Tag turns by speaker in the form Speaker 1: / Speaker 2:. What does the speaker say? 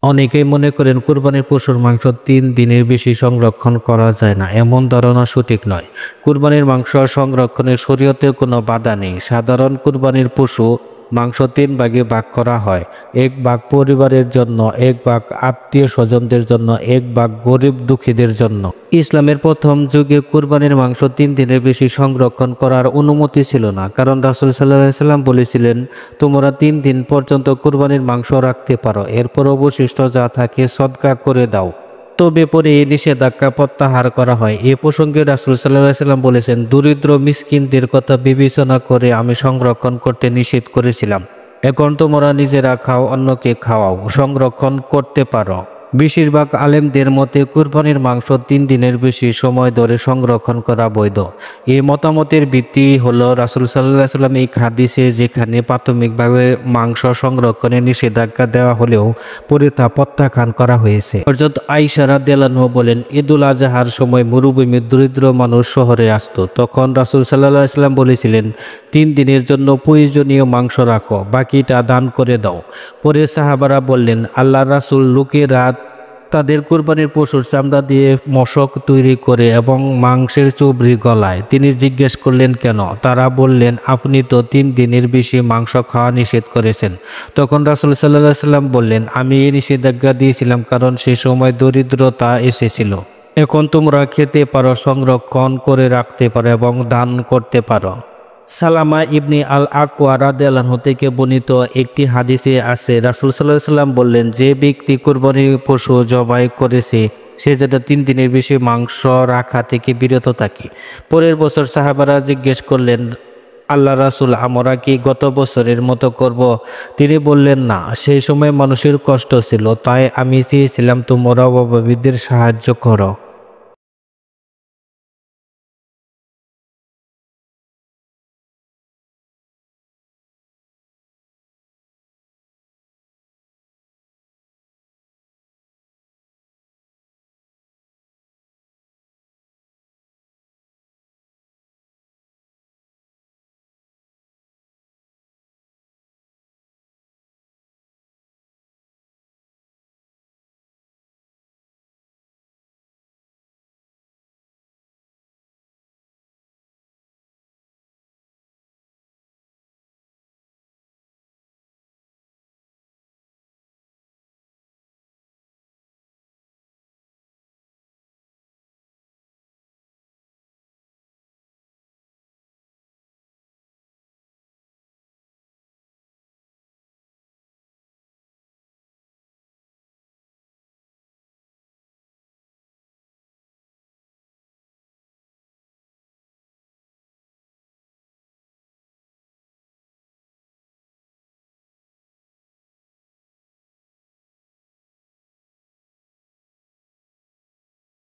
Speaker 1: অনেকেই মনে করেন কুরবানির পশুর মাংস ৩ দিনের বেশি সংরক্ষণ করা যায় না। এমন ধারণা সঠিক নয়। কুরবানির মাংস সংরক্ষণে শরীয়তে কোনো বাধা নেই। সাধারণ কুরবানির পশু মাংস ৩ ভাগে ভাগ করা হয়। ১ ভাগ পরিবারের জন্য, ১ ভাগ আত্মীয় স্বজনদের জন্য, ১ ভাগ গরিব দুঃখীদের জন্য। ইসলামের প্রথম যুগে কুরবানির মাংস ৩ দিনের বেশি সংরক্ষণ করার অনুমতি ছিল না, কারণ রাসূল সাল্লাল্লাহু আলাইহি ওয়াসাল্লাম বলেছিলেন, তোমরা ৩ দিন পর্যন্ত কুরবানির মাংস রাখতে পারো, এরপর অবশিষ্ট যা থাকে সদকা করে দাও। তবে পরে এই নিষেধাজ্ঞা প্রত্যাহার করা হয়। এ প্রসঙ্গে রাসূল সাল্লাল্লাহু আলাইহি ওয়াসাল্লাম বলেছেন, দরিদ্র মিসকিনদের কথা বিবেচনা করে আমি সংরক্ষণ করতে নিষেধ করেছিলাম। এখন তোমরা নিজেরা খাও, অন্যকে খাওয়াও, সংরক্ষণ করতে পারো। বেশিরভাগ আলেমদের মতে কুরবানির মাংস ৩ দিনের বেশি সময় ধরে সংরক্ষণ করা বৈধ। এই মতামতের ভিত্তি হলো রাসূল সাল্লাল্লাহু আলাইহি ওয়াসাল্লাম এই হাদিসে যেখানে প্রাথমিকভাবে মাংস সংরক্ষণে নিষেধাজ্ঞা দেওয়া হলেও পরে তা প্রত্যাখ্যান করা হয়েছে। হযরত আয়েশা রাদিয়াল্লাহু আনহা বলেন, ঈদুল আজহার সময় মরুভূমির দরিদ্র মানুষ শহরে আসত। তখন রাসূল সাল্লাল্লাহু আলাইহি ওয়াসাল্লাম বলেছিলেন, ৩ দিনের জন্য প্রয়োজনীয় মাংস রাখো, বাকিটা দান করে দাও। পরে সাহাবারা বললেন, আল্লাহর রাসূল, লোকেরা তাদের কুরবানির পশুর চামড়া দিয়ে মশক তৈরি করে এবং মাংসের চর্বি গলায়। তিনি জিজ্ঞেস করলেন কেন? তারা বললেন, আপনি তো ৩ দিনের বেশি মাংস খাওয়া নিষেধ করেছেন। তখন রাসূল সাল্লাল্লাহু আলাইহি ওয়াসাল্লাম বললেন, আমি এই নিষেধাজ্ঞা দিয়েছিলাম কারণ সে সময় দরিদ্রতা এসেছিল। এখন তোমরা খেতে পারো, সংরক্ষণ করে রাখতে পারো এবং দান করতে পারো। সালামা ইবনে আল আকওয়া রাদিয়াল্লাহু আনহু থেকে বর্ণিত একটি হাদিসে আছে, রাসূল সাল্লাল্লাহু আলাইহি ওয়াসাল্লাম বললেন, যে ব্যক্তি কুরবানির পশু জবাই করেছে সে যেন ৩ দিনের বেশি মাংস রাখা থেকে বিরত থাকে। পরের বছর সাহাবারা জিজ্ঞেস করলেন, আল্লাহ রাসূল, আমরা কি গত বছরের মতো করব? তিনি বললেন, না, সেই সময় মানুষের কষ্ট ছিল, তাই আমি চেয়েছিলাম তোমরা অভাবীদের সাহায্য করো।